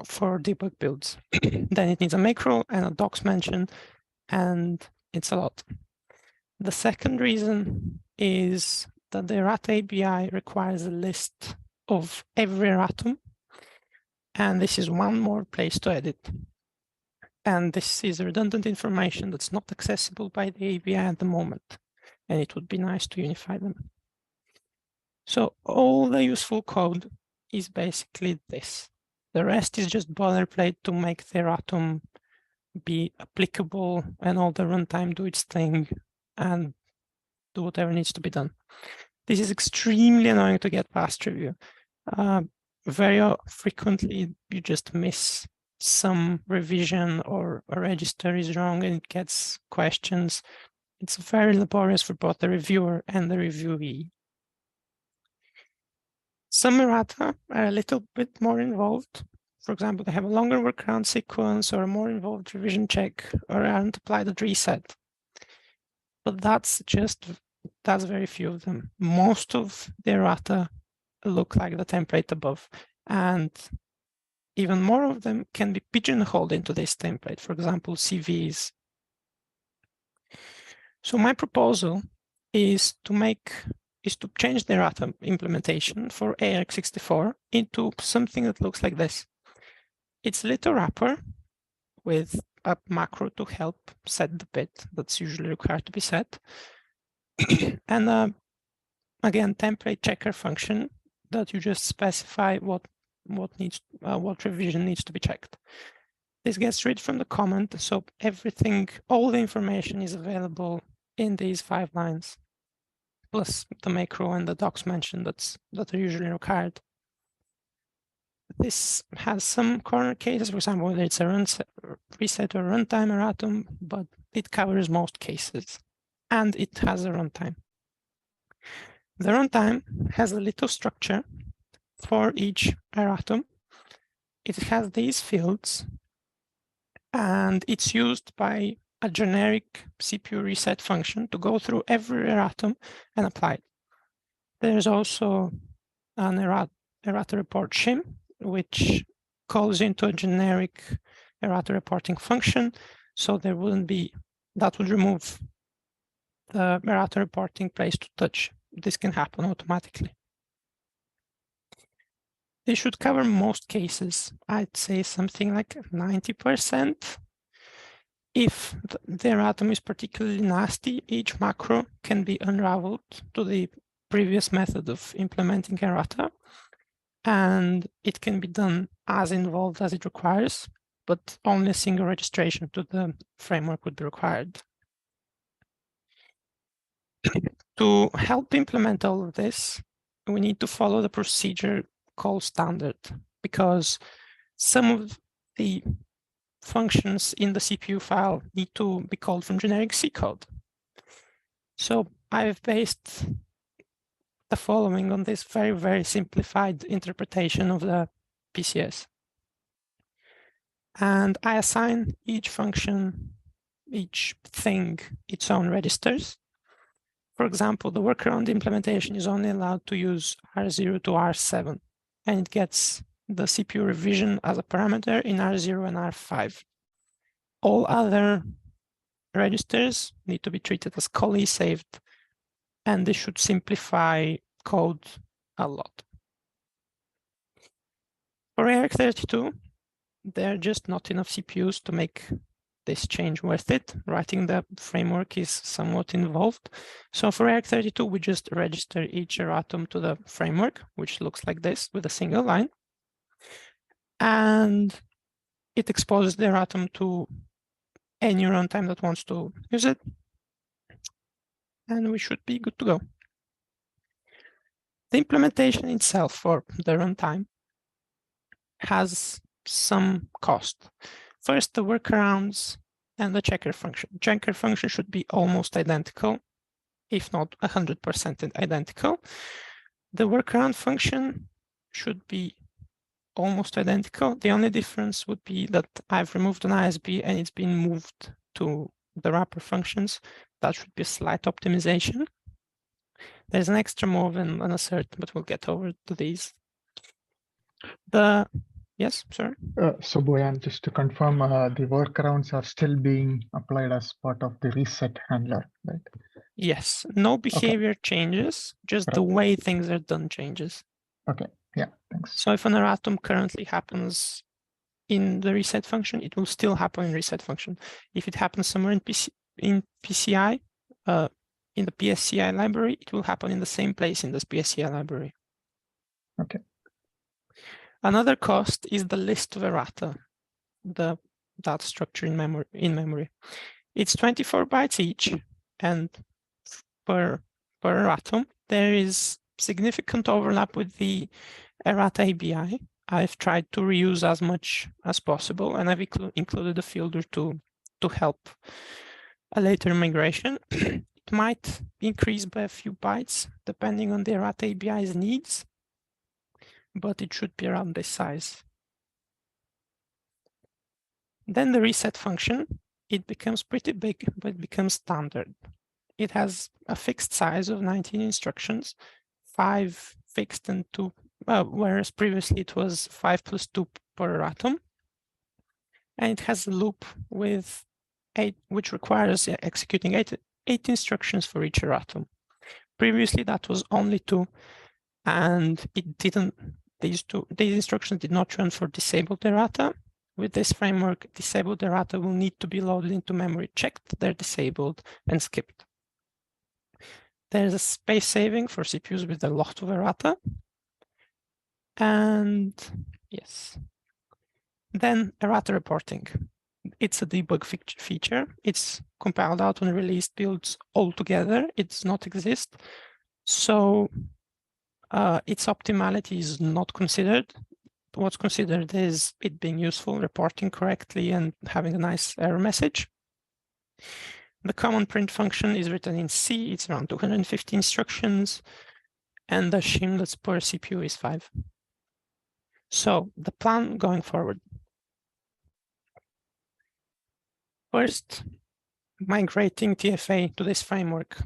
for debug builds. Then it needs a macro and a docs mention, and it's a lot. The second reason is that the Errata ABI requires a list of every Erratum, and this is one more place to edit. And this is redundant information that's not accessible by the ABI at the moment, and it would be nice to unify them. So all the useful code is basically this. The rest is just boilerplate to make the Erratum be applicable and all the runtime do its thing and do whatever needs to be done. This is extremely annoying to get past review. Very frequently, you just miss some revision or a register is wrong and it gets questions. It's very laborious for both the reviewer and the reviewee. Some errata are a little bit more involved. For example, they have a longer workaround sequence or a more involved revision check or aren't applied at reset. But that's very few of them. Most of the errata look like the template above, and even more of them can be pigeonholed into this template, for example, CVs. So my proposal is to change the errata implementation for ARX64 into something that looks like this. It's a little wrapper with a macro to help set the bit that's usually required to be set. And again, template checker function that you just specify what revision needs to be checked. This gets read from the comment, so all the information is available in these 5 lines, plus the macro and the docs mention that are usually required. This has some corner cases, for example, whether it's a reset or runtime erratum, but it covers most cases, and it has a runtime. The runtime has a little structure for each erratum. It has these fields, and it's used by a generic CPU reset function to go through every erratum and apply it. There's also an errata report shim, which calls into a generic errata reporting function, so that would remove the errata reporting place to touch. This can happen automatically. This should cover most cases. I'd say something like 90%. If the erratum is particularly nasty, each macro can be unraveled to the previous method of implementing errata, and it can be done as involved as it requires, but only a single registration to the framework would be required. To help implement all of this, we need to follow the procedure call standard, because some of the functions in the CPU file need to be called from generic C code. So I've based the following on this very, very simplified interpretation of the PCS. And I assign each function, each thing, its own registers. For example, the workaround implementation is only allowed to use R0 to R7, and it gets the CPU revision as a parameter in R0 and R5. All other registers need to be treated as callee saved, and this should simplify code a lot. For ARC32, there are just not enough CPUs to make this change worth it. Writing the framework is somewhat involved. So for ARC32, we just register each erratum to the framework, which looks like this with a single line. And it exposes the erratum to any runtime that wants to use it. And we should be good to go. The implementation itself for the runtime has some cost. First, the workarounds and the checker function. Checker function should be almost identical, if not 100% identical. The workaround function should be almost identical. The only difference would be that I've removed an ISB and it's been moved to the wrapper functions. That should be a slight optimization. There's an extra move and an assert, but we'll get over to these. Yes, sir. So Boyan, just to confirm, the workarounds are still being applied as part of the reset handler, right? Yes, no behavior changes, just the way things are done changes. Okay, yeah, thanks. So if an erratum currently happens in the reset function, it will still happen in reset function. If it happens somewhere in PCI, in the PSCI library, it will happen in the same place in this PSCI library. Okay. Another cost is the list of errata, the data structure in memory. It's 24 bytes each, and per erratum, there is significant overlap with the Errata ABI. I've tried to reuse as much as possible, and I've included a filter to help a later migration. It might increase by a few bytes, depending on the Errata ABI's needs, but it should be around this size. Then the reset function, it becomes pretty big, but it becomes standard. It has a fixed size of 19 instructions, 5 fixed and 2, whereas previously it was 5 plus 2 per erratum. And it has a loop with 8, which requires executing 8 instructions for each erratum. Previously that was only 2, and it didn't. These instructions did not run for disabled errata. With this framework, disabled errata will need to be loaded into memory, checked, they're disabled, and skipped. There's a space saving for CPUs with a lot of errata. And yes. Then errata reporting. It's a debug feature. It's compiled out on released builds altogether. It does not exist. So its optimality is not considered. What's considered is it being useful, reporting correctly, and having a nice error message. The common print function is written in C. It's around 250 instructions, and the shim that's per CPU is 5. So the plan going forward. First, migrating TFA to this framework.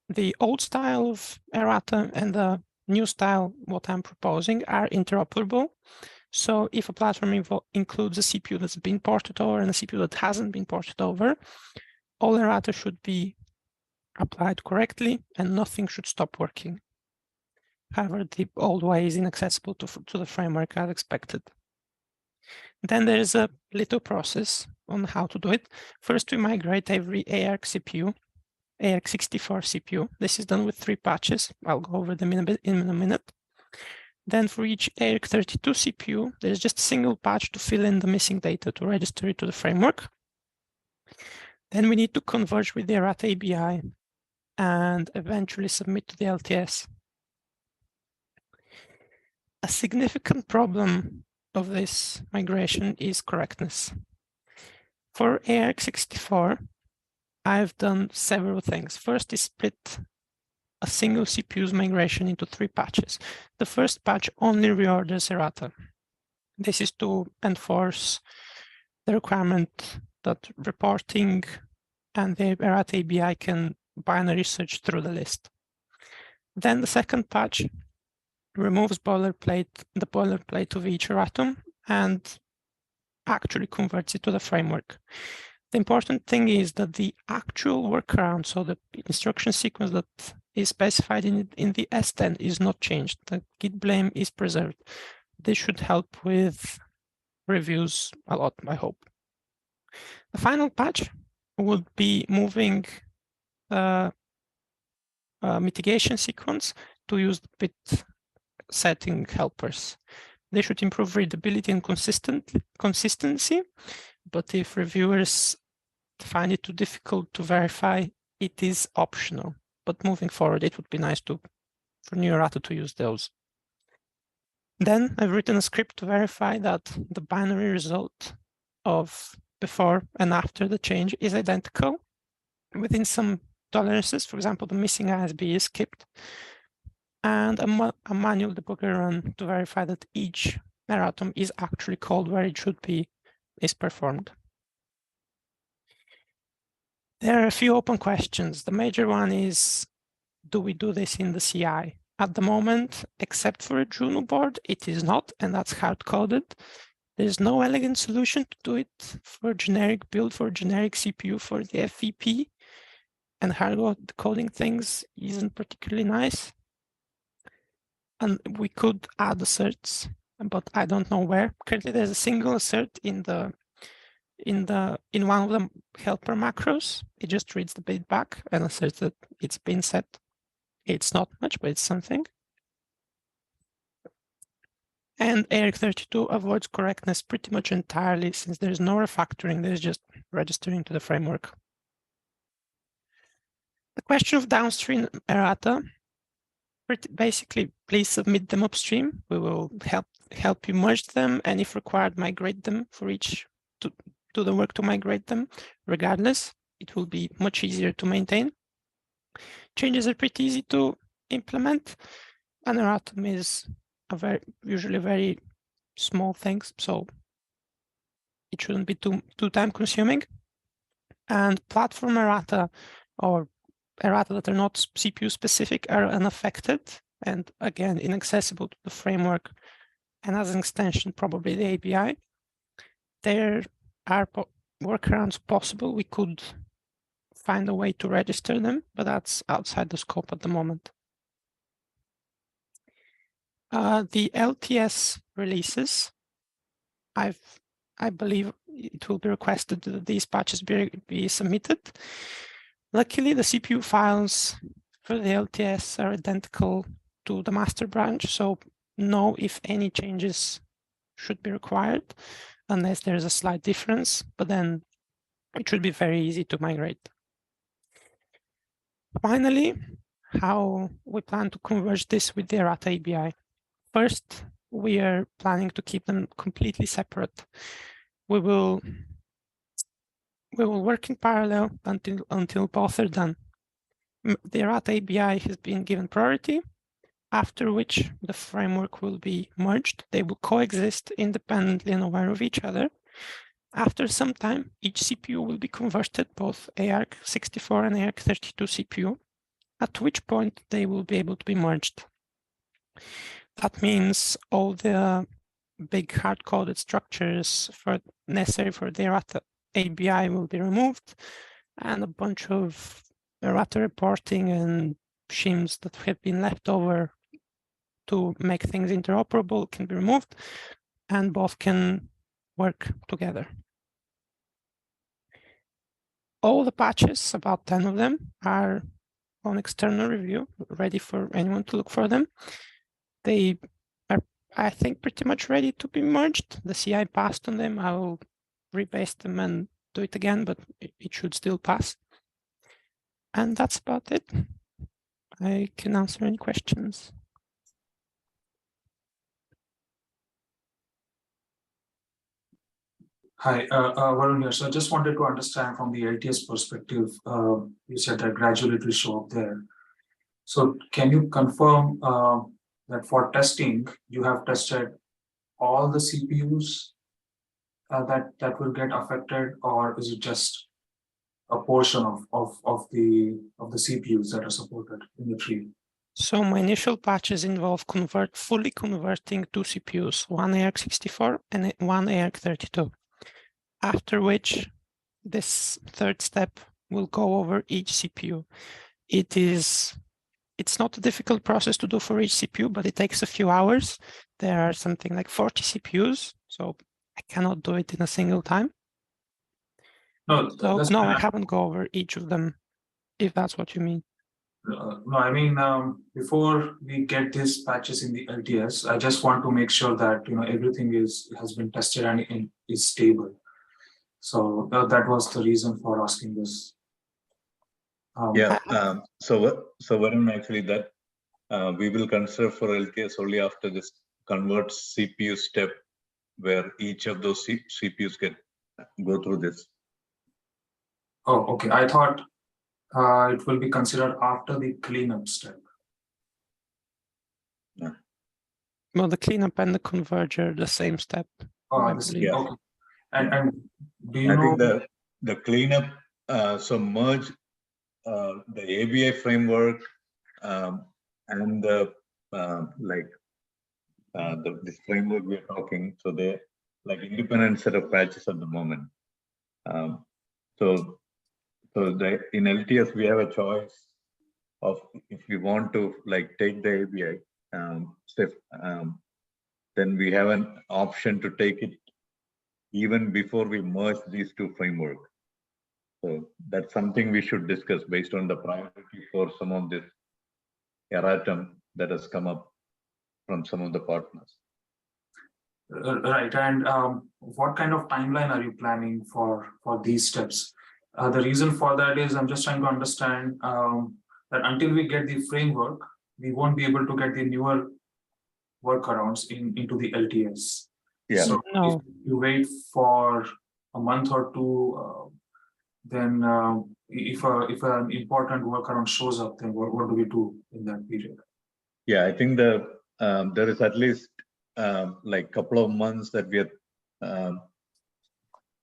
The old style of errata and the new style, what I'm proposing, are interoperable. So if a platform includes a CPU that's been ported over and a CPU that hasn't been ported over, all errata should be applied correctly, and nothing should stop working. However, the old way is inaccessible to the framework as expected. Then there is a little process on how to do it. First, we migrate every ARC CPU, ARC64 CPU. This is done with 3 patches. I'll go over them in a minute. Then for each ARC32 CPU, there's just a single patch to fill in the missing data to register it to the framework. Then we need to converge with the Errata ABI and eventually submit to the LTS. A significant problem of this migration is correctness. For ARC64, I've done several things. First is split a single CPU's migration into 3 patches. The first patch only reorders Errata. This is to enforce the requirement that reporting and the Errata ABI can binary search through the list. Then the second patch removes the boilerplate of each erratum and actually converts it to the framework. The important thing is that the actual workaround, so the instruction sequence that is specified in the S10 is not changed. The git blame is preserved. This should help with reviews a lot, I hope. The final patch would be moving mitigation sequence to use the bit setting helpers. They should improve readability and consistency, but if reviewers find it too difficult to verify, it is optional. But moving forward, it would be nice for new Errata to use those. Then I've written a script to verify that the binary result of before and after the change is identical within some tolerances. For example, the missing ISB is skipped, and a manual debugger run to verify that each erratum is actually called where it should be is performed. There are a few open questions. The major one is, do we do this in the CI? At the moment, except for a Juno board, it is not, and that's hard-coded. There's no elegant solution to do it for generic build for generic CPU for the FVP, and hard coding things isn't particularly nice. And we could add asserts, but I don't know where. Currently, there's a single assert in one of the helper macros. It just reads the bit back and asserts that it's been set. It's not much, but it's something. And ARC32 avoids correctness pretty much entirely, since there's no refactoring, there's just registering to the framework. The question of downstream errata, basically, please submit them upstream. We will help you merge them, and if required, migrate them for each to do the work to migrate them. Regardless, it will be much easier to maintain. Changes are pretty easy to implement. An erratum is usually very small things, so it shouldn't be too time consuming. And platform errata or errata that are not CPU specific are unaffected and again inaccessible to the framework, and as an extension probably the ABI. There are workarounds possible. We could find a way to register them, but that's outside the scope at the moment. The LTS releases, I believe it will be requested that these patches be submitted. Luckily, the CPU files for the LTS are identical to the master branch, so no, if any changes should be required, unless there's a slight difference, but then it should be very easy to migrate. Finally, how we plan to converge this with the Errata ABI. First, we are planning to keep them completely separate. We will work in parallel until both are done. The Errata ABI has been given priority, after which the framework will be merged. They will coexist independently and aware of each other. After some time, each CPU will be converted, both ARC64 and ARC32 CPU, at which point they will be able to be merged. That means all the big hard-coded structures necessary for the Errata ABI will be removed, and a bunch of errata reporting and shims that have been left over to make things interoperable can be removed, and both can work together. All the patches, about 10 of them, are on external review, ready for anyone to look for them. They are, I think, pretty much ready to be merged. The CI passed on them. I will rebase them and do it again, but it should still pass. And that's about it. I can answer any questions. Hi, Varun here. So I just wanted to understand from the LTS perspective, you said that gradually it will show up there. So can you confirm that for testing, you have tested all the CPUs that will get affected, or is it just a portion of the CPUs that are supported in the tree? So my initial patches involve fully converting two CPUs, one ARC64 and one ARC32. After which, this third step will go over each CPU. It's not a difficult process to do for each CPU, but it takes a few hours. There are something like 40 CPUs, so I cannot do it in a single time. No, So no, I haven't go over each of them, if that's what you mean. No, I mean, before we get these patches in the LTS, I just want to make sure that everything has been tested and is stable. So that was the reason for asking this. So Varun, actually that we will consider for LTS only after this convert CPU step, where each of those CPUs can go through this. Oh, okay. I thought it will be considered after the cleanup step. Well, the cleanup and the converge are the same step. Okay. And do you I know? think the cleanup, so merge the ABI framework and the this framework we are talking. So they're like independent set of patches at the moment. So in LTS we have a choice of if we want to take the ABI step, then we have an option to take it even before we merge these two frameworks. So that's something we should discuss based on the priority for some of this erratum that has come up from some of the partners. Right. And what kind of timeline are you planning for these steps? The reason for that is I'm just trying to understand that until we get the framework, we won't be able to get the newer workarounds into the LTS. Yeah. So if you wait for a month or two, then if an important workaround shows up, then what do we do in that period? Yeah, I think there is at least couple of months that we are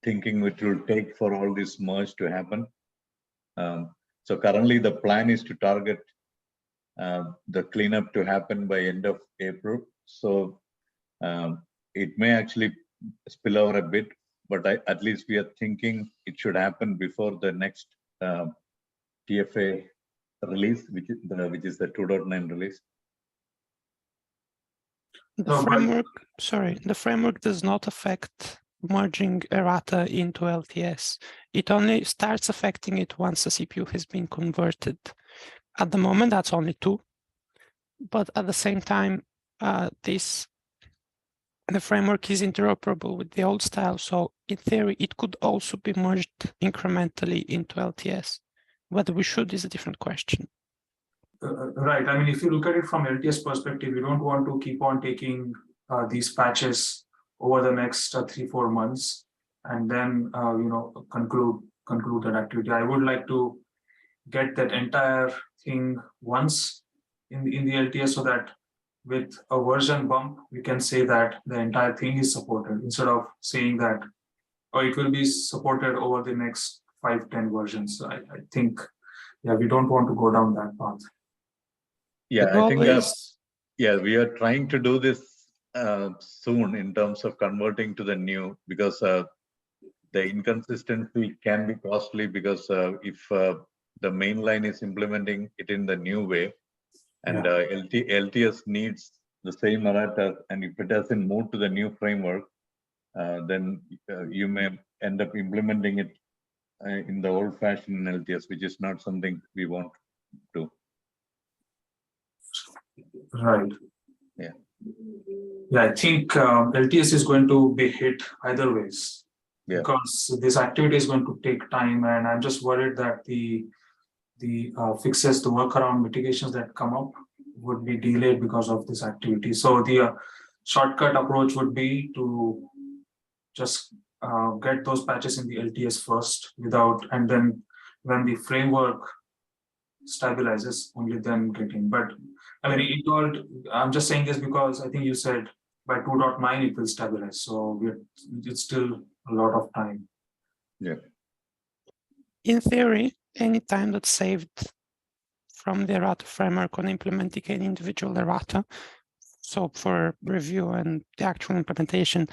thinking which will take for all this merge to happen. So currently the plan is to target the cleanup to happen by end of April. So it may actually spill over a bit, but at least we are thinking it should happen before the next TFA release, which is the 2.9 release. The framework does not affect merging errata into LTS. It only starts affecting it once the CPU has been converted. At the moment, that's only 2. But at the same time, the framework is interoperable with the old style. So in theory, it could also be merged incrementally into LTS. Whether we should is a different question. Right. I mean, if you look at it from LTS perspective, you don't want to keep on taking these patches over the next 3-4 months and then conclude that activity. I would like to get that entire thing once in the LTS, so that with a version bump we can say that the entire thing is supported, instead of saying that it will be supported over the next 5-10 versions. I think we don't want to go down that path. Yeah, I think we are trying to do this soon in terms of converting to the new, because the inconsistency can be costly, because if the main line is implementing it in the new way, and LTS needs the same errata, and if it doesn't move to the new framework, then you may end up implementing it in the old-fashioned LTS, which is not something we want to. Right. Yeah. Yeah, I think LTS is going to be hit either ways. Yeah. Because this activity is going to take time, and I'm just worried that the fixes, the workaround mitigations that come up would be delayed because of this activity. So the shortcut approach would be to just get those patches in the LTS first and then when the framework stabilizes, only then getting. But I mean, I'm just saying this because I think you said by 2.9 it will stabilize. So it's still a lot of time. Yeah. In theory, any time that's saved from the Errata framework on implementing any individual errata, so for review and the actual implementation,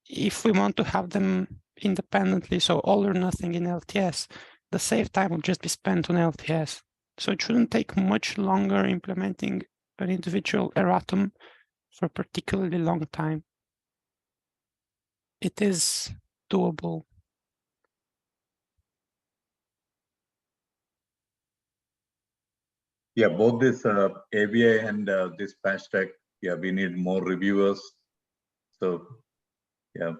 if we want to have them independently, so all or nothing in LTS, the save time will just be spent on LTS. So it shouldn't take much longer implementing an individual erratum for a particularly long time. It is doable. Yeah, both this ABI and this patch tag, yeah, we need more reviewers. So yeah,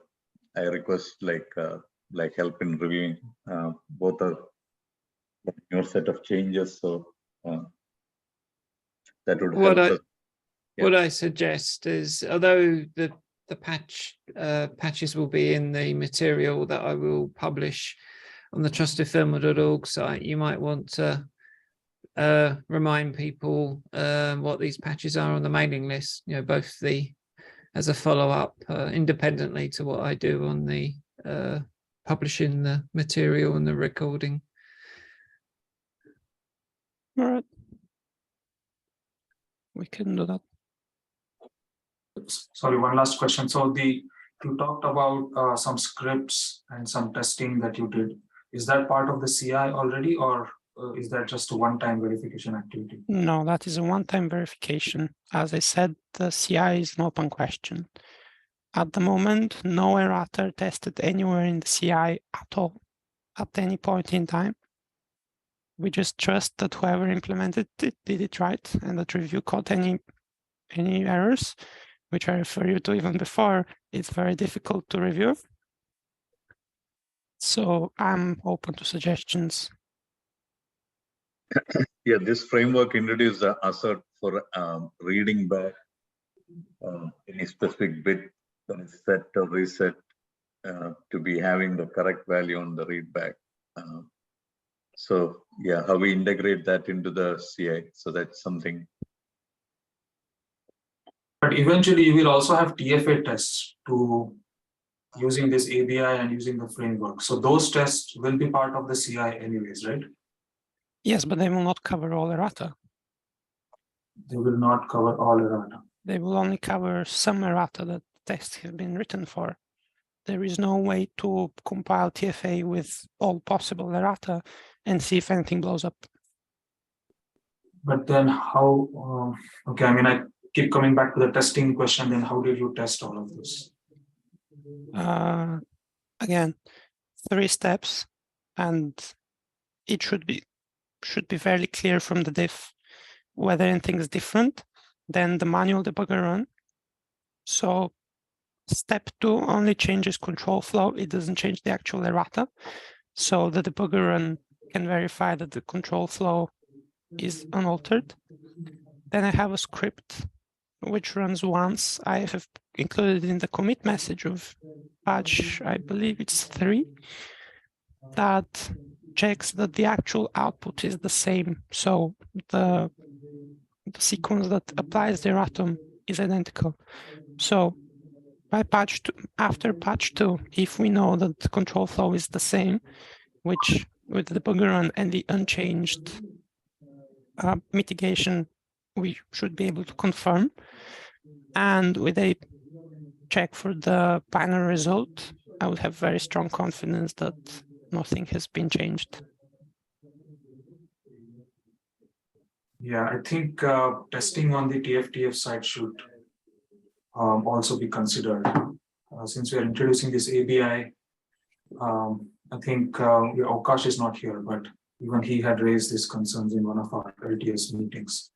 I request like help in reviewing both are your set of changes. So that would help us. Yeah. What I suggest is, although the patches will be in the material that I will publish on the trustedfirmware.org site, you might want to remind people what these patches are on the mailing list, both as a follow-up independently to what I do on the publishing the material and the recording. All right. We can do that. Sorry, one last question. So you talked about some scripts and some testing that you did. Is that part of the CI already, or is that just a one-time verification activity? No, that is a one-time verification. As I said, the CI is an open question. At the moment, no errata are tested anywhere in the CI at all, at any point in time. We just trust that whoever implemented it did it right, and that review caught any errors, which I refer you to even before. It's very difficult to review. So I'm open to suggestions. Yeah, this framework introduced the assert for reading back any specific bit that is set or reset to be having the correct value on the read back. So yeah, how we integrate that into the CI. So that's something. But eventually you will also have TFA tests to using this ABI and using the framework. So those tests will be part of the CI anyways, right? Yes, but they will not cover all errata. They will not cover all errata. They will only cover some errata that tests have been written for. There is no way to compile TFA with all possible errata and see if anything blows up. But then how, okay, I mean, I keep coming back to the testing question, then how did you test all of this? Again, 3 steps, and it should be fairly clear from the diff whether anything is different than the manual debugger run. So step 2 only changes control flow. It doesn't change the actual errata. So the debugger run can verify that the control flow is unaltered. Then I have a script which runs once. I have included in the commit message of patch, I believe it's 3, that checks that the actual output is the same. So the sequence that applies the erratum is identical. So by patch 2, after patch 2, if we know that the control flow is the same, which with the debugger run and the unchanged mitigation, we should be able to confirm. And with a check for the binary result, I would have very strong confidence that nothing has been changed. Yeah, I think testing on the TF-TF side should also be considered. Since we are introducing this ABI, I think Akash is not here, but even he had raised these concerns in one of our LTS meetings.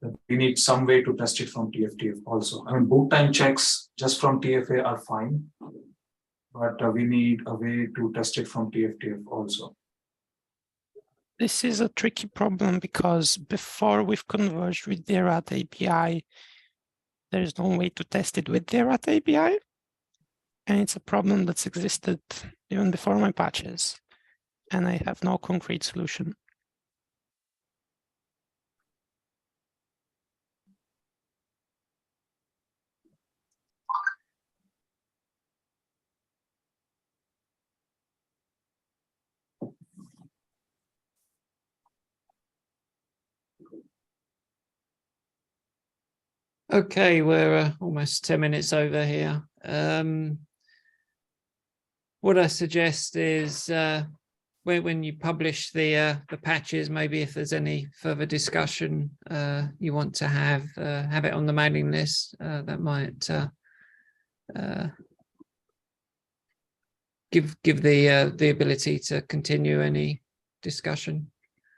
That we need some way to test it from TF-TF also. I mean, boot time checks just from TFA are fine, but we need a way to test it from TF-TF also. This is a tricky problem because before we've converged with the Errata API, there is no way to test it with the Errata API. And it's a problem that's existed even before my patches. And I have no concrete solution. Okay, we're almost 10 minutes over here. What I suggest is when you publish the patches, maybe if there's any further discussion you want to have it on the mailing list. That might give the ability to continue any discussion.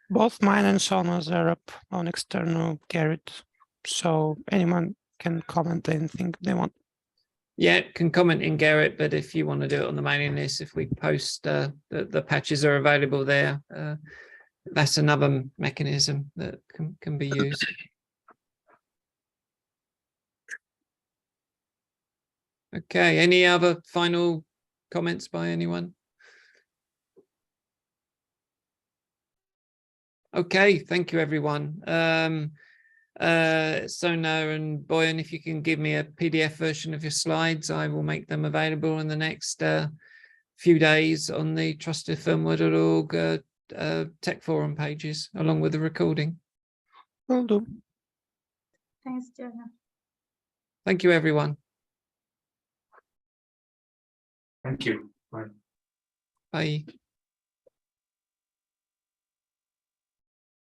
Both mine and Sona's are up on external Gerrit, so anyone can comment anything they want. Yeah, can comment in Gerrit, but if you want to do it on the mailing list, if we post the patches are available there, that's another mechanism that can be used. Okay, any other final comments by anyone? Okay, thank you, everyone. Sona and Boyan, if you can give me a PDF version of your slides, I will make them available in the next few days on the trustedfirmware.org tech forum pages, along with the recording. Will do. Thanks, Jana. Thank you, everyone. Thank you. Bye. Bye.